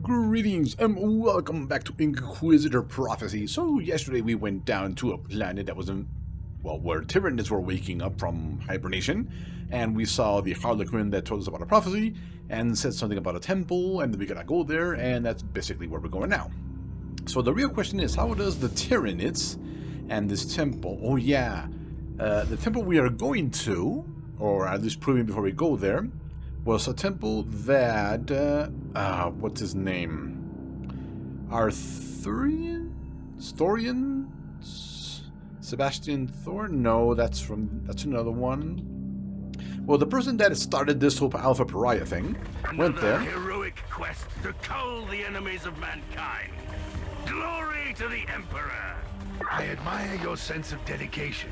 Greetings and welcome back to Inquisitor Prophecy. So yesterday we went down to a planet that was where Tyranids were waking up from hibernation, and we saw the Harlequin that told us about a prophecy and said something about a temple, and we gotta go there, and that's basically where we're going now. So the real question is, how does the Tyranids and this temple, the temple we are going to, or at least proving before we go there, was a temple that, what's his name? Storian? Sebastian Thorn? No, that's another one. Well, the person that started this whole Alpha Pariah thing went there. Another heroic quest to cull the enemies of mankind. Glory to the Emperor! I admire your sense of dedication,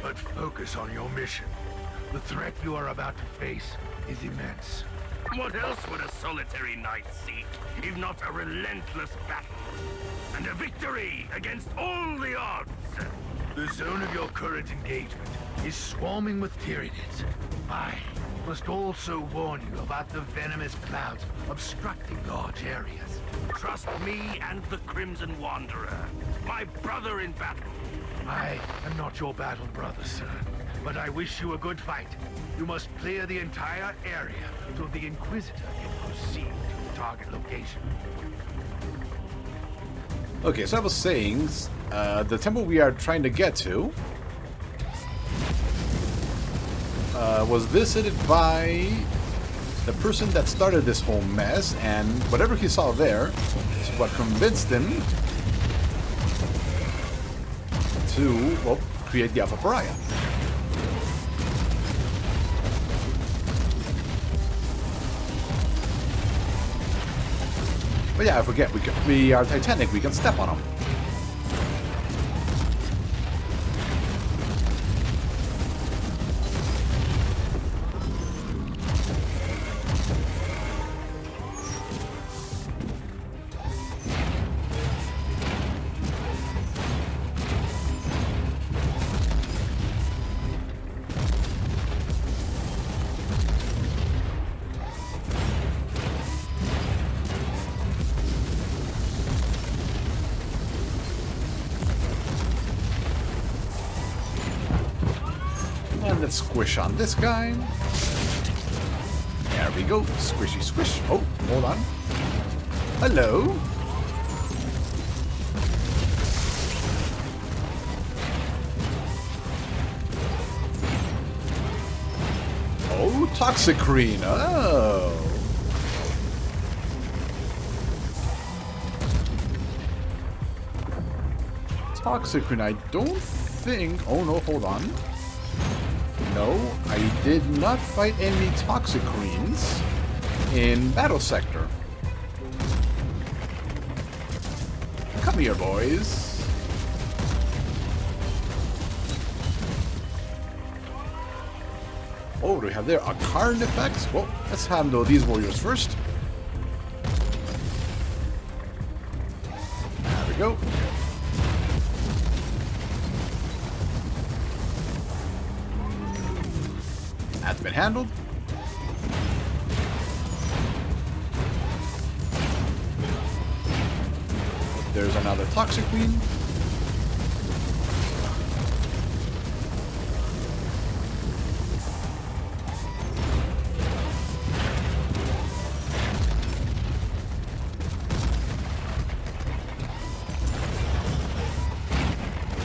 but focus on your mission. The threat you are about to face is immense. What else would a solitary knight seek, if not a relentless battle? And a victory against all the odds! The zone of your current engagement is swarming with Tyranids. I must also warn you about the venomous clouds obstructing large areas. Trust me and the Crimson Wanderer, my brother in battle. I am not your battle brother, sir, but I wish you a good fight. You must clear the entire area so the Inquisitor can proceed to the target location. Okay, so I was saying, the temple we are trying to get to was visited by the person that started this whole mess, and whatever he saw there is what convinced him to, well, create the Alpha Pariah. But yeah, I forget, we are Titanic, we can step on them. And let's squish on this guy. There we go. Squishy squish. Oh, hold on. Hello. Oh, Toxicrene. Oh. Toxicrene, I don't think... Oh no, hold on. No, I did not fight any Toxicrenes in Battle Sector. Come here, boys. Oh, what do we have there? A Karn effect? Well, let's handle these warriors first. There we go. That's been handled. There's another Toxicrene.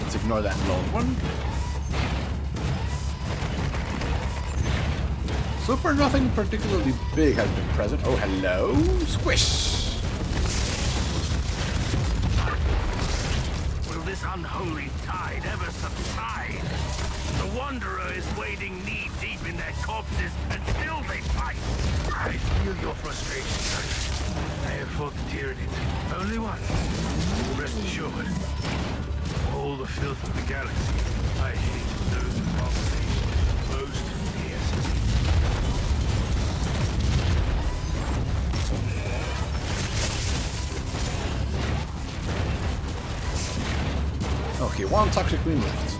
Let's ignore that lone one. So far, nothing particularly big has been present. Oh, hello? Squish! Will this unholy tide ever subside? The Wanderer is wading knee-deep in their corpses, and still they fight! I feel your frustration, sir. I have fought the Tyranids only once. Rest assured, all the filth of the galaxy, I hate those abominations most fiercely. Okay, one Toxicrene left.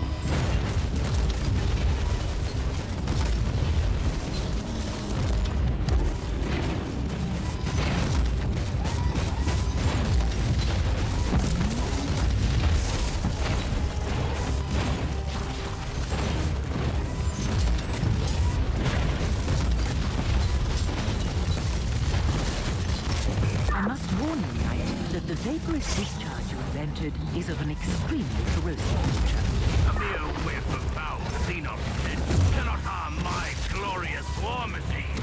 I must warn you, Knight, that the vaporous discharge you have entered is of an extremely corrosive nature. A mere whiff of foul xenon scent cannot harm my glorious war machine.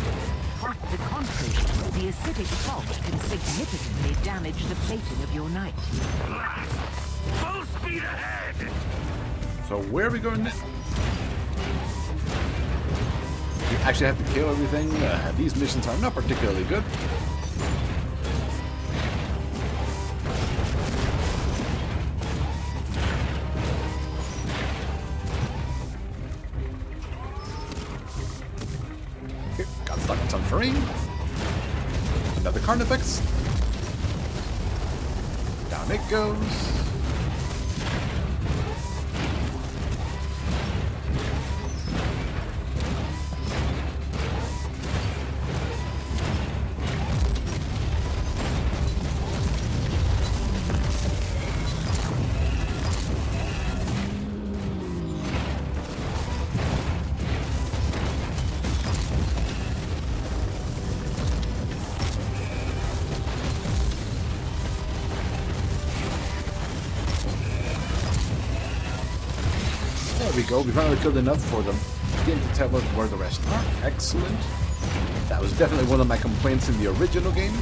Quite the contrary, the acidic fog can significantly damage the plating of your Knight. Blast! Full speed ahead! So where are we going next? We actually have to kill everything. These missions are not particularly good. Okay, got stuck on some terrain. Another Carnifex. Down it goes. There we go. We finally killed enough for them. Begin to tell us where the rest are. Excellent. That was definitely one of my complaints in the original game.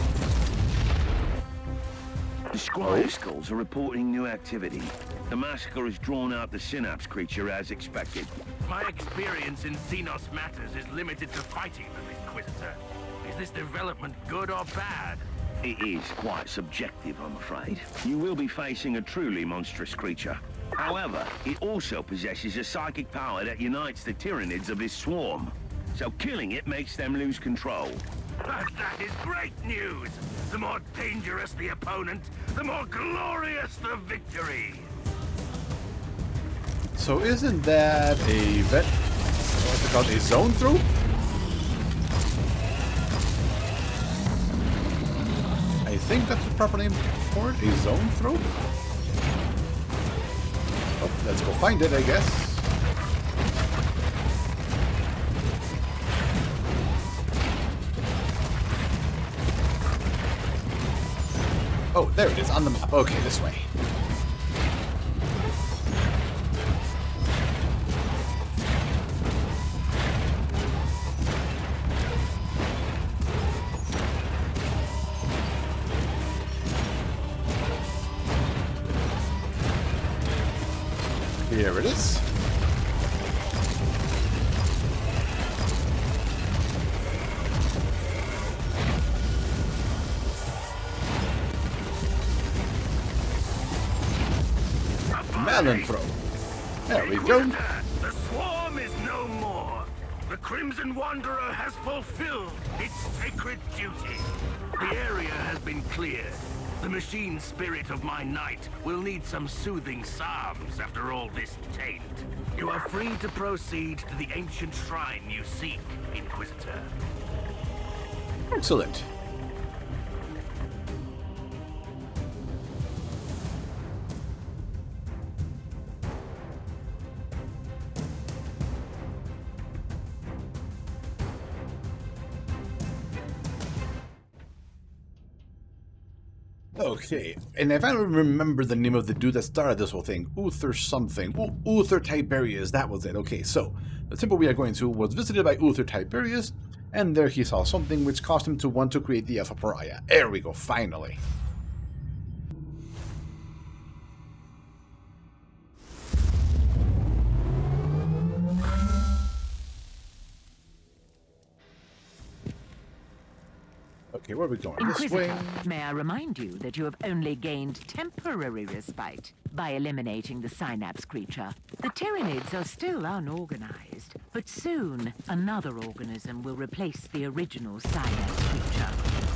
The Squire Skulls are reporting new activity. The massacre has drawn out the Synapse creature as expected. My experience in Xenos matters is limited to fighting them, Inquisitor. Is this development good or bad? It is quite subjective, I'm afraid. You will be facing a truly monstrous creature. However, it also possesses a psychic power that unites the Tyranids of his swarm. So killing it makes them lose control. That is great news! The more dangerous the opponent, the more glorious the victory! So isn't that a what's it called? A zone throw? I think that's the proper name for it. A zone throw? Oh, let's go find it, I guess. Oh, there it is on the map. Okay, this way. Here it is. Melon throw. There we go. The swarm is no more. The Crimson Wanderer has fulfilled its sacred duty. The area has been cleared. The machine spirit of my knight will need some soothing psalms after all this taint. You are free to proceed to the ancient shrine you seek, Inquisitor. Excellent. Okay, and if I remember the name of the dude that started this whole thing, Uther something. Uther Tiberius, that was it. Okay, so the temple we are going to was visited by Uther Tiberius, and there he saw something which caused him to want to create the Alpha Pariah. There we go, finally. Okay, where are we going? This way? Inquisitor, may I remind you that you have only gained temporary respite by eliminating the Synapse creature. The Tyranids are still unorganized, but soon another organism will replace the original Synapse creature.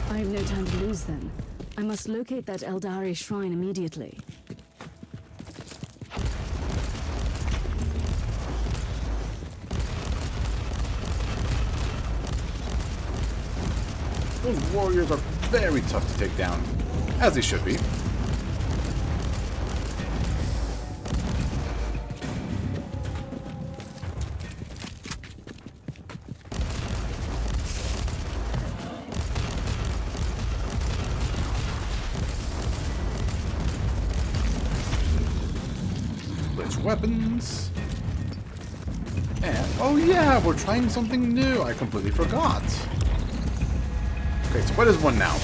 I have no time to lose then. I must locate that Eldari shrine immediately. Those warriors are very tough to take down, as they should be. Switch weapons. And, oh yeah, we're trying something new. I completely forgot. Okay, so what is one now?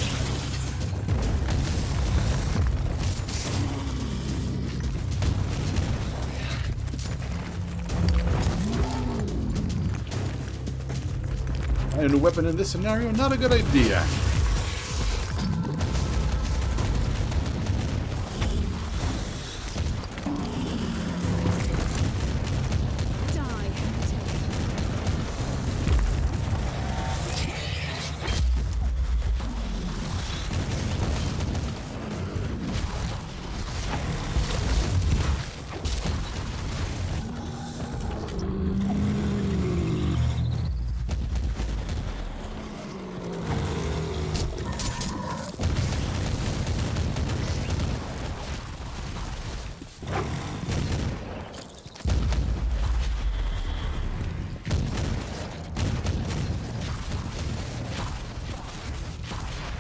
A new weapon in this scenario, not a good idea.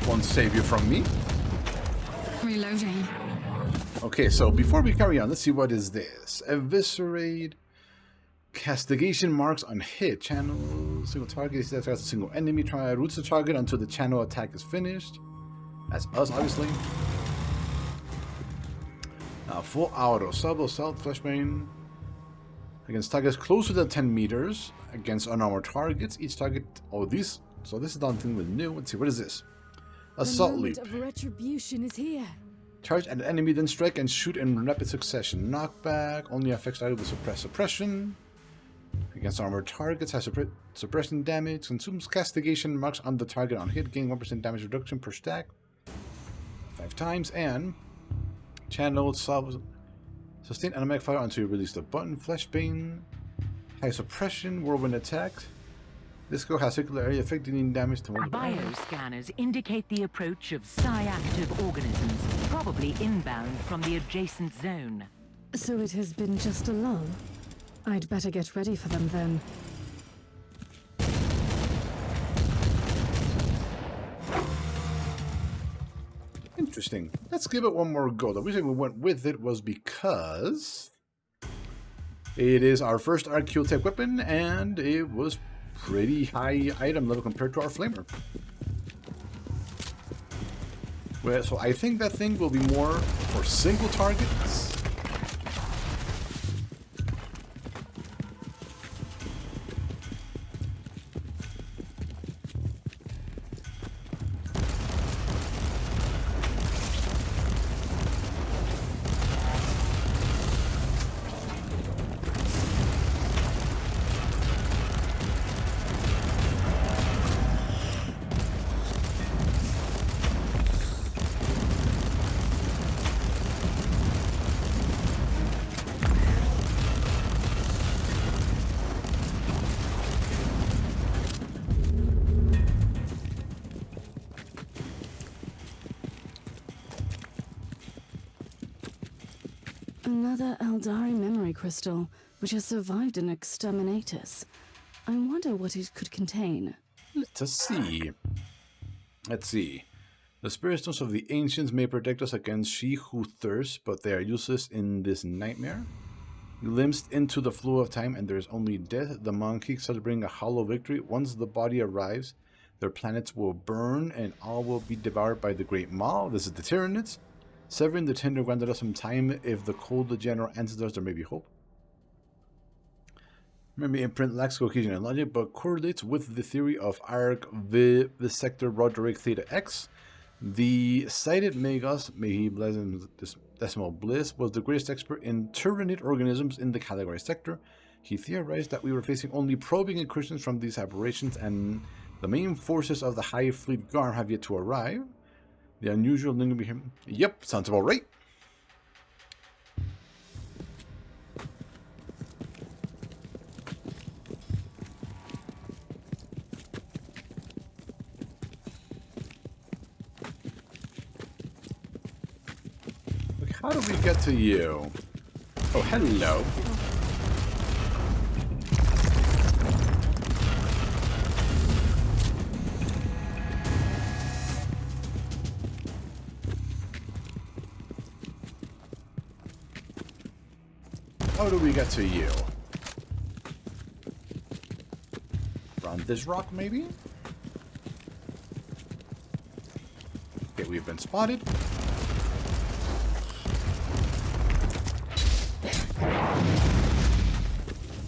Won't save you from me. Reloading. Okay, so before we carry on, let's see what is this. Eviscerate. Castigation marks on hit. Channel. Single target. That's a single enemy. Try roots the target until the channel attack is finished. That's us, obviously. Full auto. Sub self flashbane. Against targets closer than 10 meters. Against unarmored targets. Each target. Oh, these. So this is the only thing with new. Let's see. What is this? Assault leap. The moment of retribution is here. Charge at an enemy, then strike and shoot in rapid succession. Knockback only affects target with suppression. Against armored targets, has suppression damage. Consumes castigation marks on the target on hit, gain 1% damage reduction per stack 5 times. And channel sustain automatic fire until you release the button. Flashbane, high suppression, whirlwind attack. This skill has circular area effect, dealing damage to multiple enemies. Bioscanners indicate the approach of psi-active organisms, probably inbound from the adjacent zone. So it has been just a lull. I'd better get ready for them then. Interesting. Let's give it one more go. The reason we went with it was because it is our first Archaeotech weapon, and it was pretty high item level compared to our flamer. Well, so I think that thing will be more for single targets. Another Eldari memory crystal, which has survived an exterminatus. I wonder what it could contain. Let us see. Let's see. The spirit stones of the ancients may protect us against she who thirsts, but they are useless in this nightmare. Glimpsed into the flow of time, and there is only death. The monarchy celebrating a hollow victory. Once the body arrives, their planets will burn, and all will be devoured by the Great Maw. This is the Tyranids. Severing the tender granted us some time. If the cold general answers us, there may be hope. Memory imprint lacks cohesion and logic, but correlates with the theory of Arc Vivisector Roderick Theta X. The cited Magos, may he bless him this decimal bliss, was the greatest expert in Tyranid organisms in the Caligari sector. He theorized that we were facing only probing incursions from these aberrations, and the main forces of the High Fleet Guard have yet to arrive. The unusual lingering behavior. Yep, sounds about right. Look, how do we get to you? Oh, hello. How do we get to you? Around this rock, maybe? Okay, we've been spotted.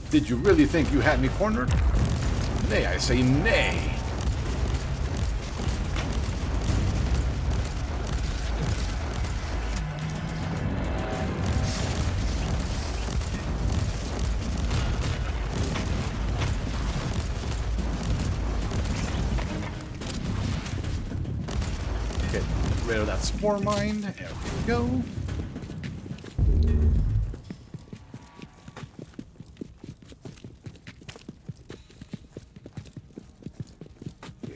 Did you really think you had me cornered? Nay, I say nay. Get rid of that spore mine. There we go.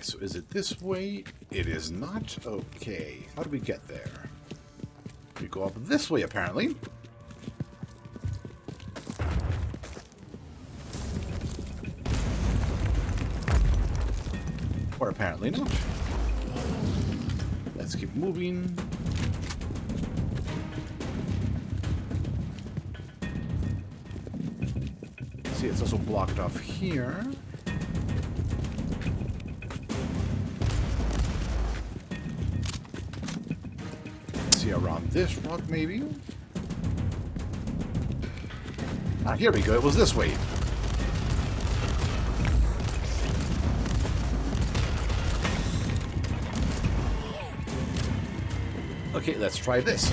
So is it this way? It is not. Okay. How do we get there? We go up this way, apparently. Or apparently not. Let's keep moving. See, it's also blocked off here. See around this rock, maybe? Ah, here we go. It was this way. Okay, let's try this.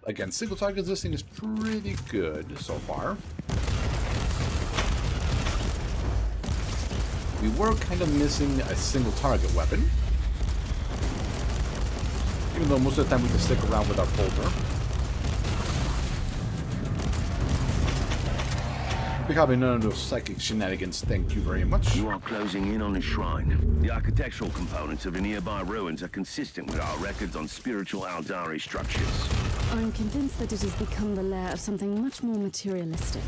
Again, single target this thing is pretty good so far. We were kind of missing a single target weapon. Even though most of the time we can stick around with our bolter. Probably none of those psychic shenanigans, thank you very much. You are closing in on a shrine. The architectural components of the nearby ruins are consistent with our records on spiritual Aldari structures. I'm convinced that it has become the lair of something much more materialistic.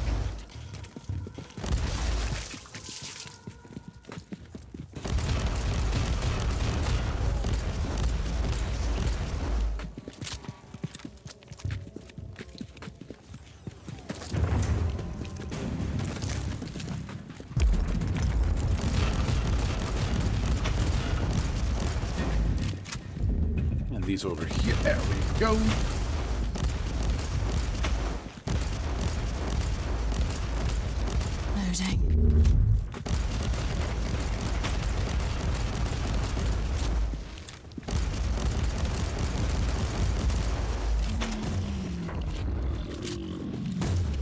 And these over here. There we go.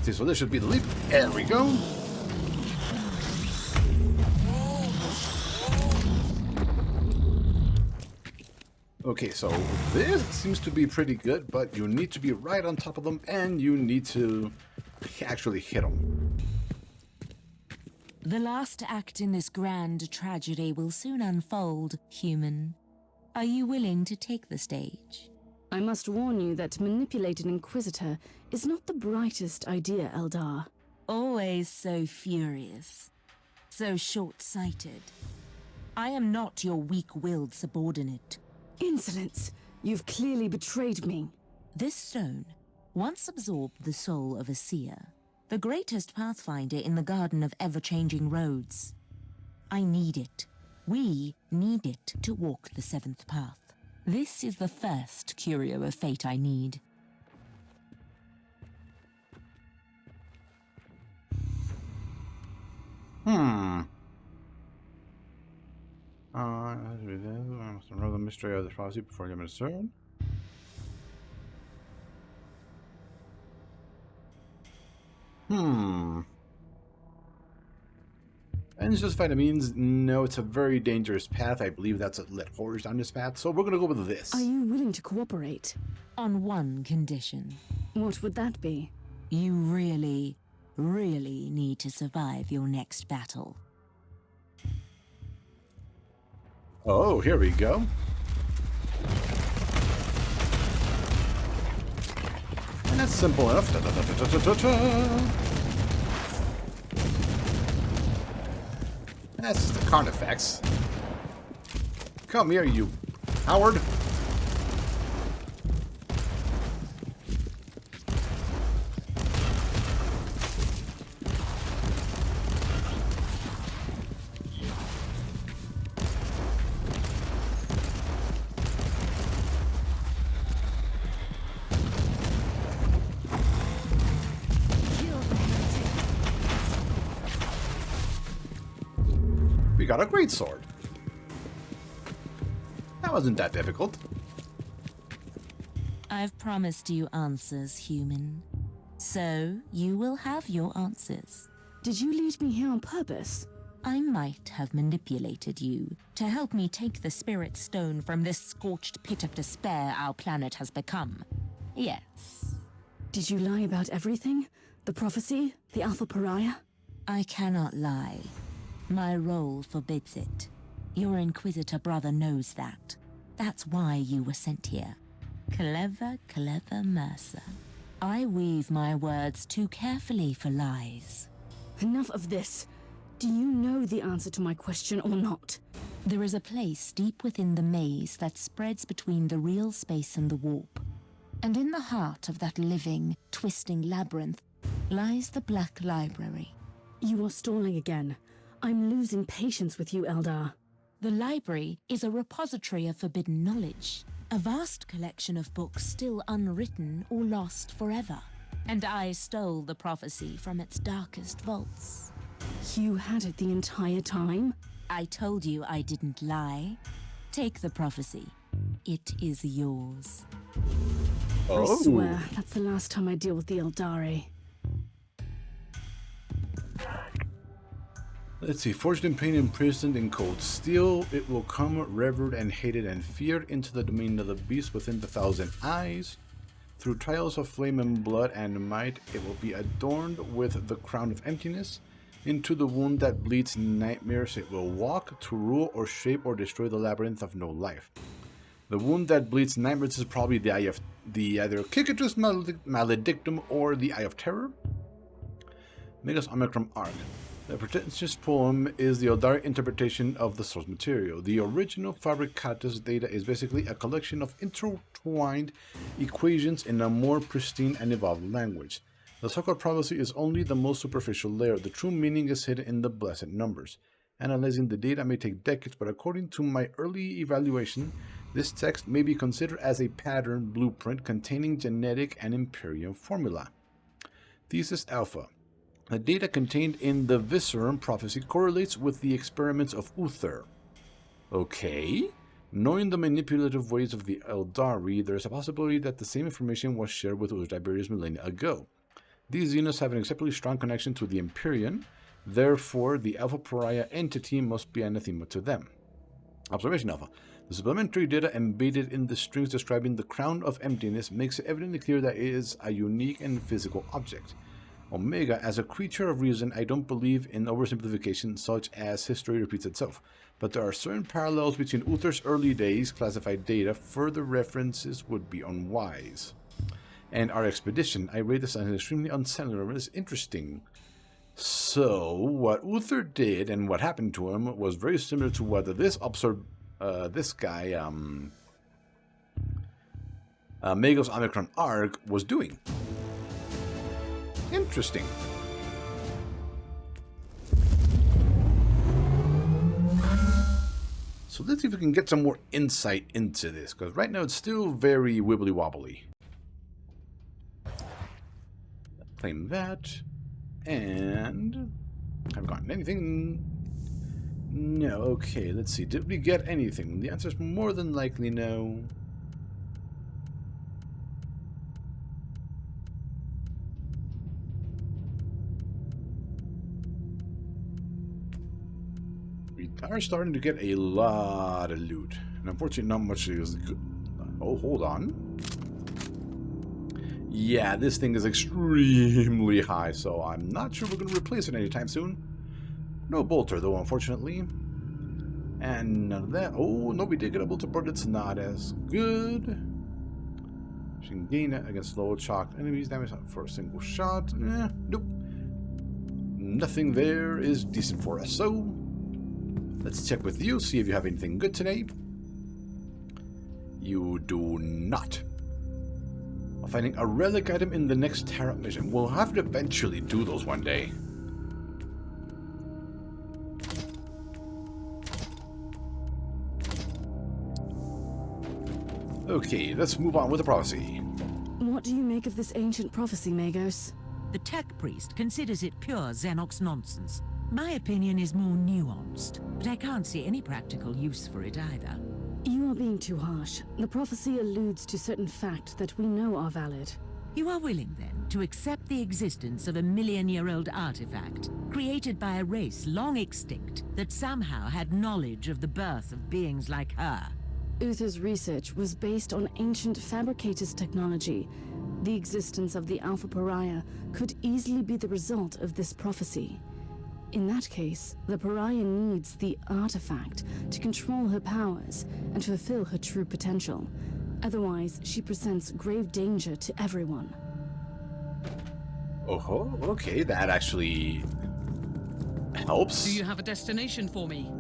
See, so this should be the leap. There we go. Okay, so this seems to be pretty good, but you need to be right on top of them, and you need to actually hit them. The last act in this grand tragedy will soon unfold, human. Are you willing to take the stage? I must warn you that to manipulate an Inquisitor is not the brightest idea, Eldar. Always so furious. So short-sighted. I am not your weak-willed subordinate. Insolence! You've clearly betrayed me. This stone once absorbed the soul of a seer, the greatest pathfinder in the Garden of Ever-Changing Roads. I need it. We need it to walk the seventh path. This is the first curio of fate I need. I must unravel the mystery of the prophecy before you discern. And Ends justified means no, it's a very dangerous path. I believe that's what led horrors down this path, so we're gonna go with this. Are you willing to cooperate? On one condition. What would that be? You really, really need to survive your next battle. Oh, here we go. And that's simple enough. That's just the card effects. Come here, you Howard. We got a great sword. That wasn't that difficult. I've promised you answers, human. So, you will have your answers. Did you lead me here on purpose? I might have manipulated you to help me take the spirit stone from this scorched pit of despair our planet has become. Yes. Did you lie about everything? The prophecy? The Alpha Pariah? I cannot lie. My role forbids it. Your Inquisitor brother knows that. That's why you were sent here. Clever, clever Mercer. I weave my words too carefully for lies. Enough of this. Do you know the answer to my question or not? There is a place deep within the maze that spreads between the real space and the warp. And in the heart of that living, twisting labyrinth lies the Black Library. You are stalling again. I'm losing patience with you, Eldar. The library is a repository of forbidden knowledge, a vast collection of books still unwritten or lost forever. And I stole the prophecy from its darkest vaults. You had it the entire time? I told you I didn't lie. Take the prophecy. It is yours. Oh. I swear, that's the last time I deal with the Eldari. Let's see. Forged in pain, imprisoned in cold steel, it will come revered and hated and feared into the domain of the beast within the 1,000 eyes. Through trials of flame and blood and might, it will be adorned with the crown of emptiness. Into the wound that bleeds nightmares it will walk, to rule or shape or destroy the labyrinth of no life. The wound that bleeds nightmares is probably the eye of the either Cicatrix Maledictum or the Eye of Terror. Megas Omicron Arc. The pretentious poem is the Eldari interpretation of the source material. The original Fabricatus data is basically a collection of intertwined equations in a more pristine and evolved language. The so-called prophecy is only the most superficial layer. The true meaning is hidden in the blessed numbers. Analyzing the data may take decades, but according to my early evaluation, this text may be considered as a pattern blueprint containing genetic and Imperium formula. Thesis Alpha. The data contained in the Viscerum prophecy correlates with the experiments of Uther. Okay. Knowing the manipulative ways of the Eldari, there is a possibility that the same information was shared with Uther Tiberius millennia ago. These Xenos have an exceptionally strong connection to the Empyrean, therefore the Alpha Pariah entity must be anathema to them. Observation Alpha. The supplementary data embedded in the strings describing the Crown of Emptiness makes it evidently clear that it is a unique and physical object. Omega, as a creature of reason, I don't believe in oversimplification such as history repeats itself, but there are certain parallels between Uther's early days classified data. Further references would be unwise. And our expedition, I rate this as an extremely unsettling. It's interesting. So, what Uther did and what happened to him was very similar to what this guy, Magos Omicron Arc, was doing. Interesting. So let's see if we can get some more insight into this, because right now it's still very wibbly wobbly. Claim that. And I've gotten anything. No, okay, let's see. Did we get anything? The answer is more than likely no. are starting to get a lot of loot. And unfortunately, not much is good. Oh, hold on. Yeah, this thing is extremely high, so I'm not sure we're going to replace it anytime soon. No bolter, though, unfortunately. And none of that. Oh, no, we did get a bolter, but it's not as good. She can gain it against low chalked enemies. Damage for a single shot. Nope. Nothing there is decent for us. So, let's check with you, see if you have anything good today. You do not. Finding a relic item in the next Terra mission. We'll have to eventually do those one day. Okay, let's move on with the prophecy. What do you make of this ancient prophecy, Magos? The tech priest considers it pure Xenox nonsense. My opinion is more nuanced, but I can't see any practical use for it either. You are being too harsh. The prophecy alludes to certain facts that we know are valid. You are willing, then, to accept the existence of a million-year-old artifact, created by a race long extinct, that somehow had knowledge of the birth of beings like her? Uther's research was based on ancient fabricators' technology. The existence of the Alpha Pariah could easily be the result of this prophecy. In that case, the Pariah needs the artifact to control her powers and fulfill her true potential. Otherwise, she presents grave danger to everyone. Oh, okay, that actually helps. Do you have a destination for me?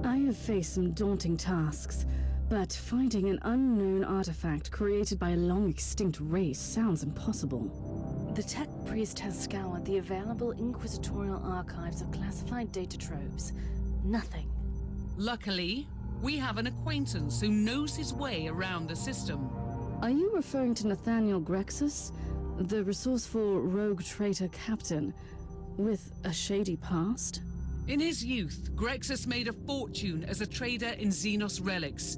I have faced some daunting tasks, but finding an unknown artifact created by a long-extinct race sounds impossible. The tech priest has scoured the available inquisitorial archives of classified data troves. Nothing. Luckily, we have an acquaintance who knows his way around the system. Are you referring to Nathaniel Grexus, the resourceful rogue traitor captain with a shady past? In his youth, Grexus made a fortune as a trader in Xenos relics.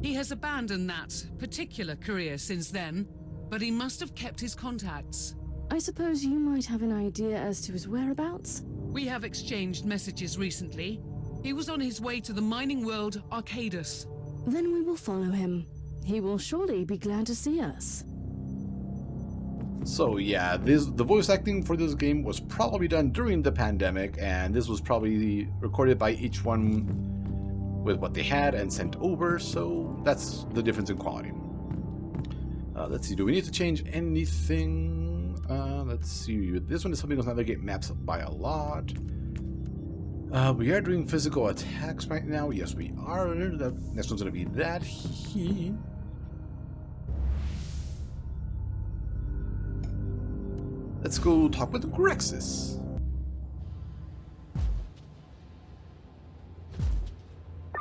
He has abandoned that particular career since then, but he must have kept his contacts. I suppose you might have an idea as to his whereabouts? We have exchanged messages recently. He was on his way to the mining world Arcadus. Then we will follow him. He will surely be glad to see us. So yeah, the voice acting for this game was probably done during the pandemic, and this was probably recorded by each one with what they had and sent over, so that's the difference in quality. Let's see, do we need to change anything? Let's see, this one is helping us navigate maps by a lot. We are doing physical attacks right now. Yes, we are. The next one's going to be that. Let's go talk with Grexus.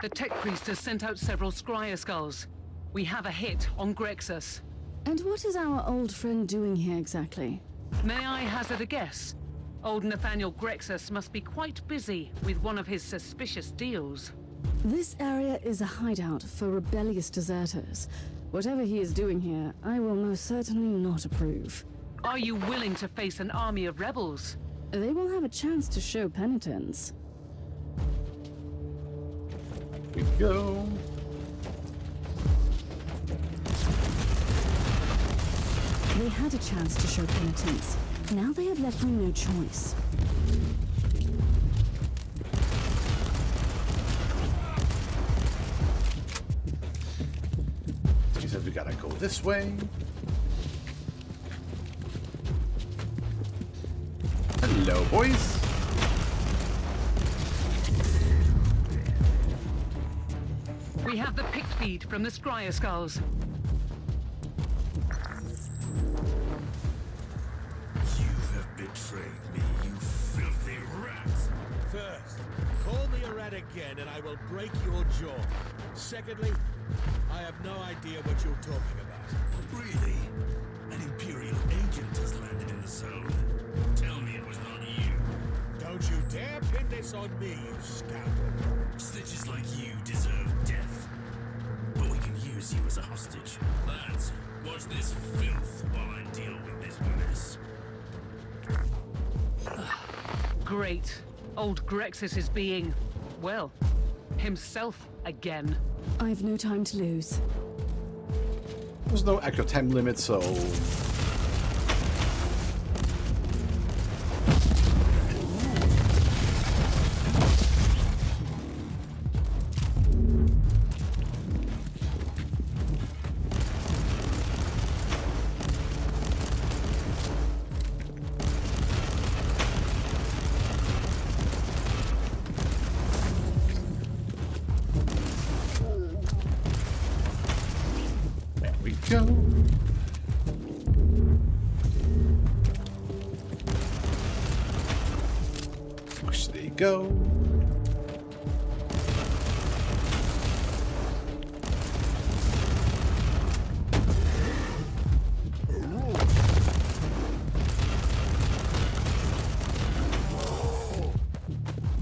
The tech priest has sent out several scryer skulls. We have a hit on Grexus. And what is our old friend doing here exactly? May I hazard a guess? Old Nathaniel Grexus must be quite busy with one of his suspicious deals. This area is a hideout for rebellious deserters. Whatever he is doing here, I will most certainly not approve. Are you willing to face an army of rebels? They will have a chance to show penitence. Here we go. They had a chance to show penitence. Now they have left me no choice. She said we gotta go this way. Hello, boys. We have the picked feed from the scryer skulls. Betrayed me, you filthy rat! First, call me a rat again and I will break your jaw. Secondly, I have no idea what you're talking about. Really? An Imperial agent has landed in the zone. Tell me it was not you. Don't you dare pin this on me, you scoundrel. Snitches like you deserve death. But we can use you as a hostage. Lads, watch this filth while I deal with this mess. Great. Old Grexus is being, well, Himself again. I've no time to lose. There's no actual time limit, so... Go. Push, there you go.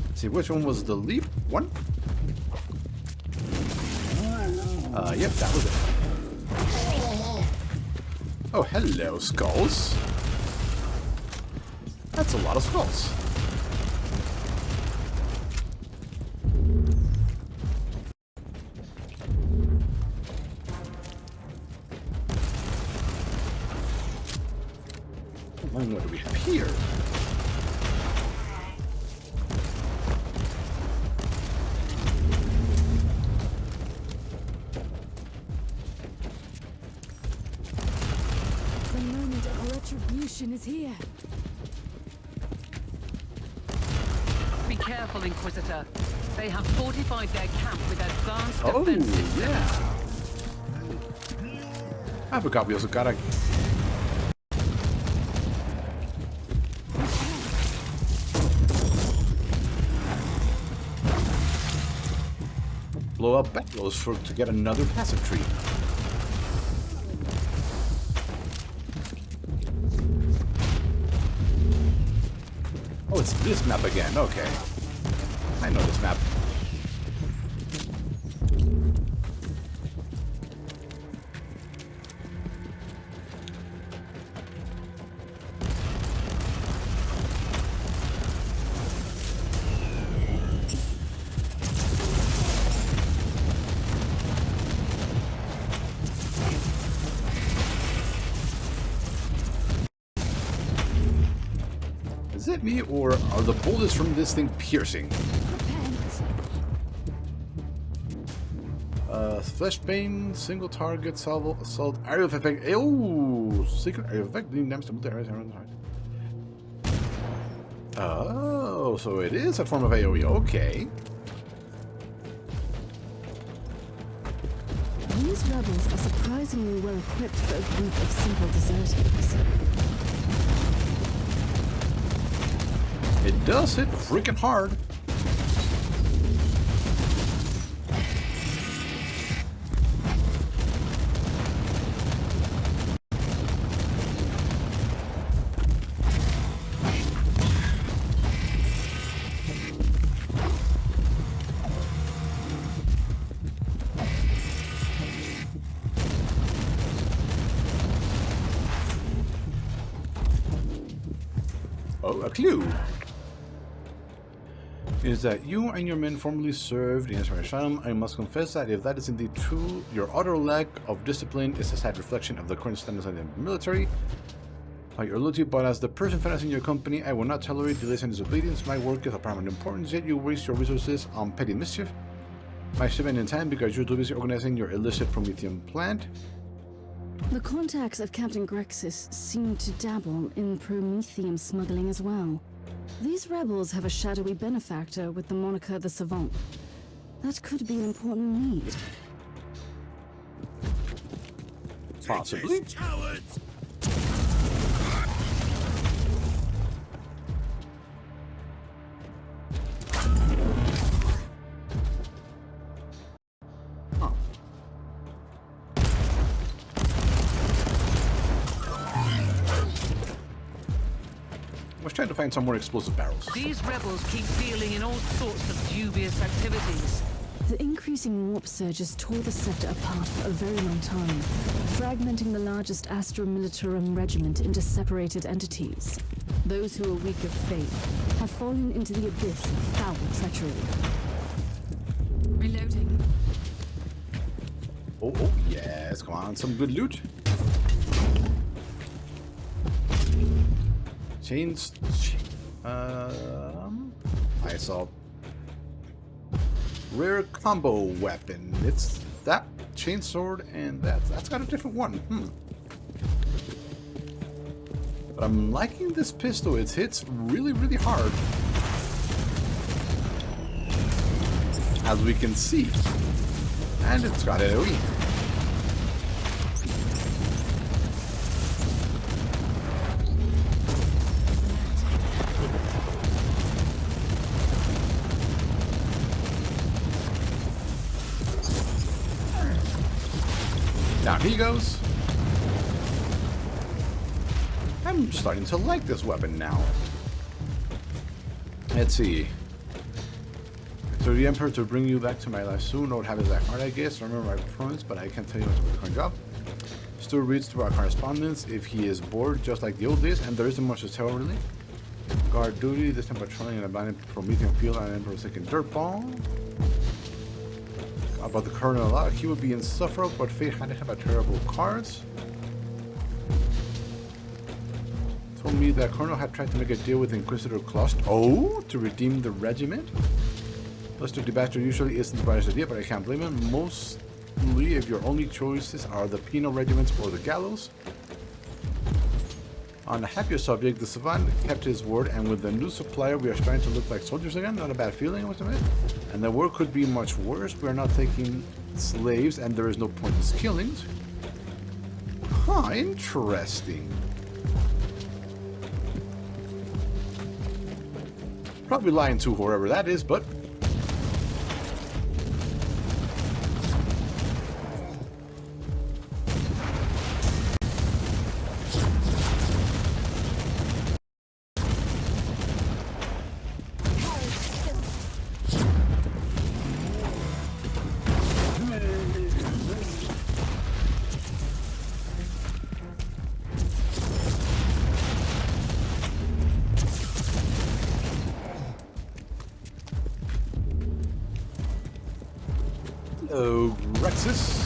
Let's see, which one was the leap one? Yep, that was it. Oh, hello, skulls. That's a lot of skulls. And what do we have here? Retribution is here. Be careful, Inquisitor. They have fortified their camp with advanced defense systems. Yeah. I forgot we also got a... blow up battles to get another passive tree. Oh, it's this map again. Okay. I know this map. Is it me, or are the bullets from this thing piercing? Flesh bane, single target, salvo, assault, area of effect. Oh, secret area of effect. Oh, so it is a form of AoE. Okay. These rebels are surprisingly well equipped for a group of simple deserters. It does hit freaking hard. Oh, a clue. Is that you and your men formerly served in Asylum? I must confess that if that is indeed true, your utter lack of discipline is a sad reflection of the current standards of the military. Your loyalty, but as the person financing your company, I will not tolerate delays and disobedience. My work is of paramount importance, yet you waste your resources on petty mischief. My shipment in time because you're too busy organizing your illicit Promethean plant. The contacts of Captain Grexis seem to dabble in Prometheum smuggling as well. These rebels have a shadowy benefactor with the moniker the Savant. That could be an important lead. Possibly. Cowards! I was trying to find some more explosive barrels. These rebels keep dealing in all sorts of dubious activities. The increasing warp surges tore the sector apart for a very long time, fragmenting the largest Astra Militarum regiment into separated entities. Those who are weak of faith have fallen into the abyss of foul treachery. Reloading. Oh, oh, yes, come on, some good loot. Chains. I saw rare combo weapon. It's that chainsword, and that's got a different one. But I'm liking this pistol. It hits really, really hard, as we can see, and it's got AoE. Down he goes. I'm starting to like this weapon now. Let's see. To the Emperor to bring you back to my life soon. Don't have it that hard, I guess. Remember my promise, but I can't tell you what's my current job. Still reads through our correspondence if he is bored, just like the old days, and there isn't much to tell, really. Guard duty, this time patrolling in a abandoned Promethean field on Emperor's second dirt ball. About the Colonel a lot. He would be insufferable, but fate had to have a terrible cards. Told me that Colonel had tried to make a deal with Inquisitor Cluster. Oh, to redeem the regiment? Cluster Debasher usually isn't the brightest idea, but I can't blame him. Mostly if your only choices are the penal regiments or the gallows. On a happier subject, the Savant kept his word, and with the new supplier, we are starting to look like soldiers again. Not a bad feeling, I must admit. And the war could be much worse. We are not taking slaves, and there is no pointless killings. Huh, interesting. Probably lying to whoever that is, but... Hello, Rexus.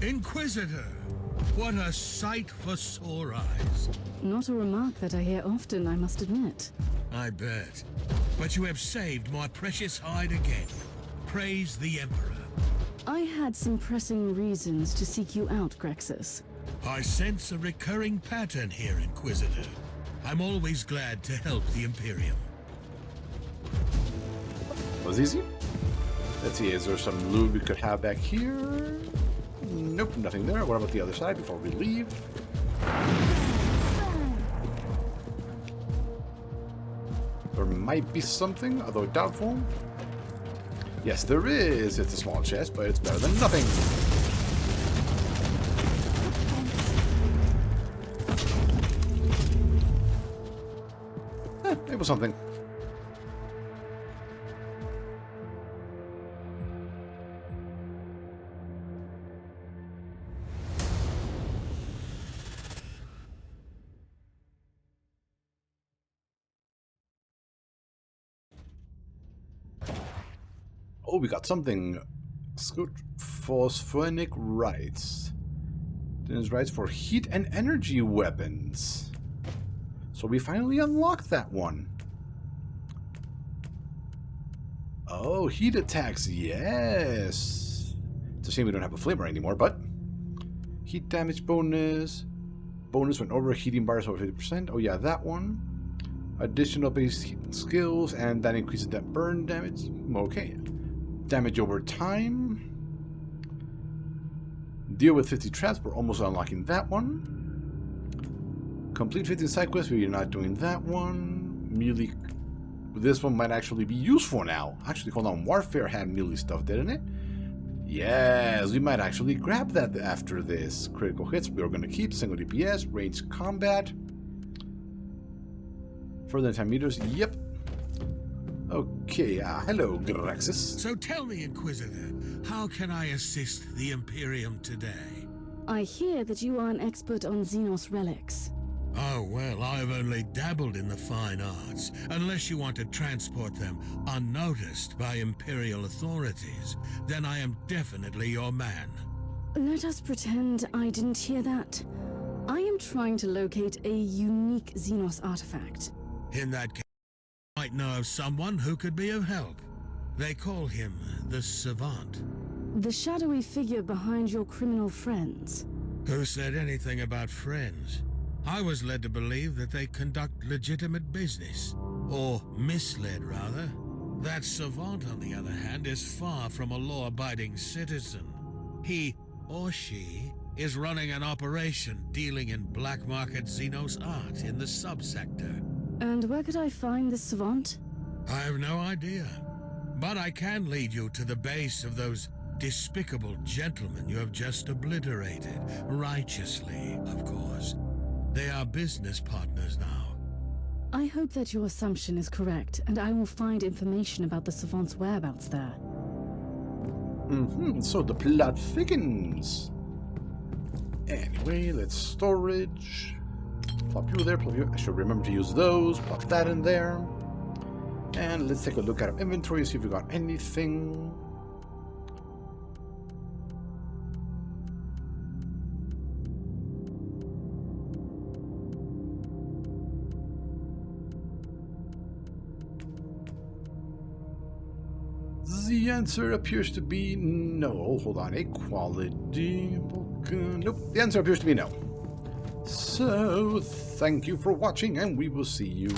Inquisitor! What a sight for sore eyes. Not a remark that I hear often, I must admit. I bet. But you have saved my precious hide again. Praise the Emperor. I had some pressing reasons to seek you out, Grexus. I sense a recurring pattern here, Inquisitor. I'm always glad to help the Imperium. Was easy. Let's see, is there some loot we could have back here? Nope, nothing there. What about the other side before we leave? There might be something, although doubtful. Yes, there is. It's a small chest, but it's better than nothing. It was something. Oh, we got something. Phosphonic rights. There's rights for heat and energy weapons. So we finally unlocked that one. Oh, heat attacks, yes. It's a shame we don't have a flamer anymore, but heat damage bonus. Bonus when overheating bars over 50%. Oh yeah, that one. Additional base skills, and that increases that burn damage. Okay. Damage over time. Deal with 50 traps. We're almost unlocking that one. Complete 50 side quests. We're not doing that one. Melee. This one might actually be useful now. Actually, hold on. Warfare had melee stuff, didn't it? Yes, we might actually grab that after this. Critical hits. We're going to keep single DPS. Ranged combat. Further than 10 meters. Yep. Okay, hello, Grexis. So tell me, Inquisitor, how can I assist the Imperium today? I hear that you are an expert on Xenos relics. Oh, well, I've only dabbled in the fine arts. Unless you want to transport them unnoticed by Imperial authorities, then I am definitely your man. Let us pretend I didn't hear that. I am trying to locate a unique Xenos artifact. In that case, I might know of someone who could be of help. They call him the Savant. The shadowy figure behind your criminal friends. Who said anything about friends? I was led to believe that they conduct legitimate business. Or misled, rather. That Savant, on the other hand, is far from a law-abiding citizen. He, or she, is running an operation dealing in black market Xenos art in the subsector. And where could I find this savant? I have no idea. But I can lead you to the base of those despicable gentlemen you have just obliterated. Righteously, of course. They are business partners now. I hope that your assumption is correct, and I will find information about the savant's whereabouts there. So the plot thickens. Anyway, let's storage. Plop you there, plop you. I should remember to use those. Plop that in there. And let's take a look at our inventory, see if we got anything. The answer appears to be no. Hold on, equality. Nope, the answer appears to be no. So, thank you for watching, and we will see you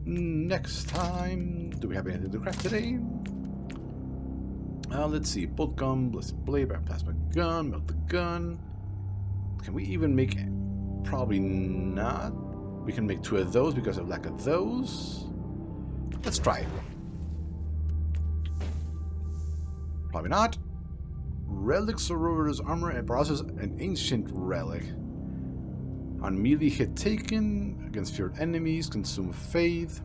next time. Do we have anything to craft today? Let's see. Bolt gun, ballistic blade, plasma gun, melt the gun. Can we even make it? Probably not. We can make 2 of those because of lack of those. Let's try it. Probably not. Relic Sororitas armor and process an ancient relic. On melee hit taken against feared enemies, consume faith.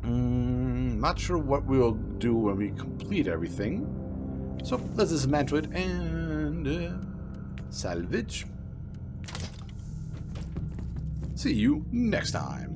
Not sure what we'll do when we complete everything. So let's dismantle it and salvage. See you next time.